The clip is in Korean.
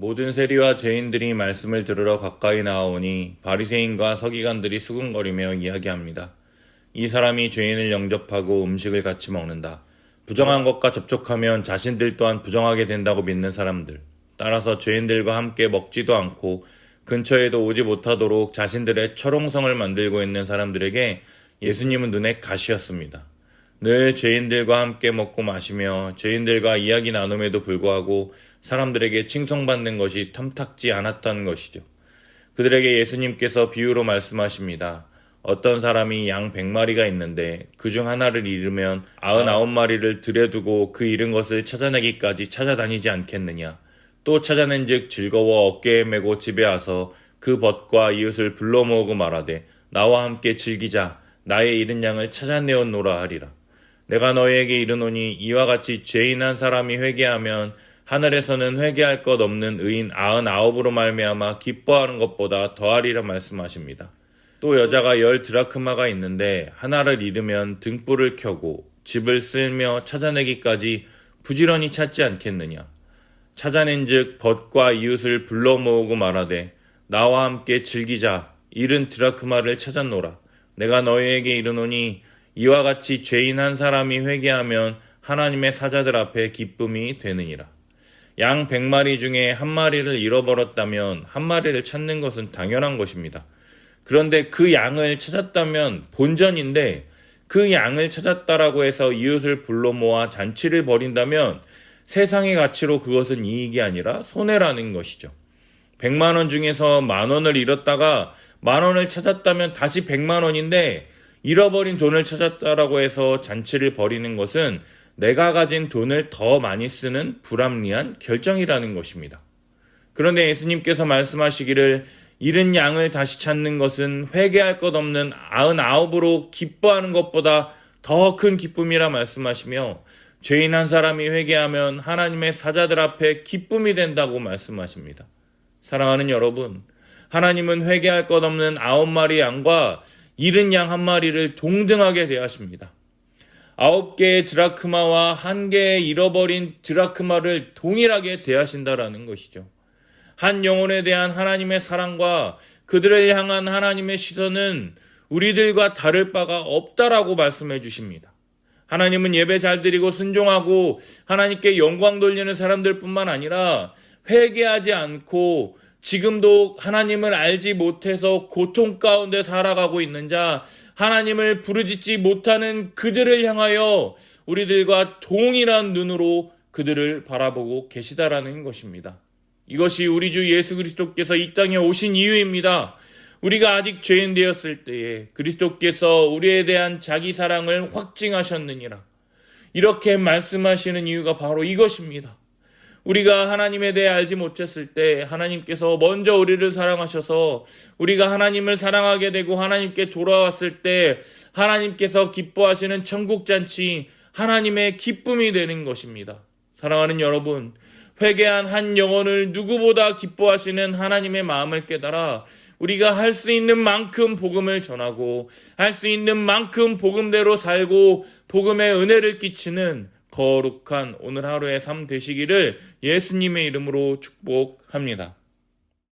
모든 세리와 죄인들이 말씀을 들으러 가까이 나아오니 바리새인과 서기관들이 수군거리며 이야기합니다. 이 사람이 죄인을 영접하고 음식을 같이 먹는다. 부정한 것과 접촉하면 자신들 또한 부정하게 된다고 믿는 사람들. 따라서 죄인들과 함께 먹지도 않고 근처에도 오지 못하도록 자신들의 철옹성을 만들고 있는 사람들에게 예수님은 눈에 가시였습니다. 늘 죄인들과 함께 먹고 마시며 죄인들과 이야기 나눔에도 불구하고 사람들에게 칭송받는 것이 탐탁지 않았다는 것이죠. 그들에게 예수님께서 비유로 말씀하십니다. 어떤 사람이 양 100마리가 있는데 그중 하나를 잃으면 99마리를 들여두고 그 잃은 것을 찾아내기까지 찾아다니지 않겠느냐. 또 찾아낸 즉 즐거워 어깨에 메고 집에 와서 그 벗과 이웃을 불러 모으고 말하되 나와 함께 즐기자. 나의 잃은 양을 찾아내었노라 하리라. 내가 너희에게 이르노니 이와 같이 죄인 한 사람이 회개하면 하늘에서는 회개할 것 없는 의인 99으로 말미암아 기뻐하는 것보다 더하리라 말씀하십니다. 또 여자가 10드라크마가 있는데 하나를 잃으면 등불을 켜고 집을 쓸며 찾아내기까지 부지런히 찾지 않겠느냐. 찾아낸 즉 벗과 이웃을 불러 모으고 말하되 나와 함께 즐기자. 잃은 드라크마를 찾았노라. 내가 너희에게 이르노니 이와 같이 죄인 한 사람이 회개하면 하나님의 사자들 앞에 기쁨이 되느니라. 양 100마리 중에 한 마리를 잃어버렸다면 한 마리를 찾는 것은 당연한 것입니다. 그런데 그 양을 찾았다면 본전인데 그 양을 찾았다라고 해서 이웃을 불러 모아 잔치를 벌인다면 세상의 가치로 그것은 이익이 아니라 손해라는 것이죠. 100만 원 중에서 10,000원을 잃었다가 10,000원을 찾았다면 다시 100만 원인데 잃어버린 돈을 찾았다라고 해서 잔치를 벌이는 것은 내가 가진 돈을 더 많이 쓰는 불합리한 결정이라는 것입니다. 그런데 예수님께서 말씀하시기를 잃은 양을 다시 찾는 것은 회개할 것 없는 99으로 기뻐하는 것보다 더 큰 기쁨이라 말씀하시며 죄인 한 사람이 회개하면 하나님의 사자들 앞에 기쁨이 된다고 말씀하십니다. 사랑하는 여러분, 하나님은 회개할 것 없는 9마리 양과 잃은 양 1마리를 동등하게 대하십니다. 9개의 드라크마와 1개의 잃어버린 드라크마를 동일하게 대하신다라는 것이죠. 한 영혼에 대한 하나님의 사랑과 그들을 향한 하나님의 시선은 우리들과 다를 바가 없다라고 말씀해 주십니다. 하나님은 예배 잘 드리고 순종하고 하나님께 영광 돌리는 사람들뿐만 아니라 회개하지 않고 지금도 하나님을 알지 못해서 고통 가운데 살아가고 있는 자, 하나님을 부르짖지 못하는 그들을 향하여 우리들과 동일한 눈으로 그들을 바라보고 계시다라는 것입니다. 이것이 우리 주 예수 그리스도께서 이 땅에 오신 이유입니다. 우리가 아직 죄인 되었을 때에 그리스도께서 우리에 대한 자기 사랑을 확증하셨느니라. 이렇게 말씀하시는 이유가 바로 이것입니다. 우리가 하나님에 대해 알지 못했을 때 하나님께서 먼저 우리를 사랑하셔서 우리가 하나님을 사랑하게 되고 하나님께 돌아왔을 때 하나님께서 기뻐하시는 천국잔치, 하나님의 기쁨이 되는 것입니다. 사랑하는 여러분, 회개한 한 영혼을 누구보다 기뻐하시는 하나님의 마음을 깨달아 우리가 할 수 있는 만큼 복음을 전하고 할 수 있는 만큼 복음대로 살고 복음의 은혜를 끼치는 거룩한 오늘 하루의 삶 되시기를 예수님의 이름으로 축복합니다.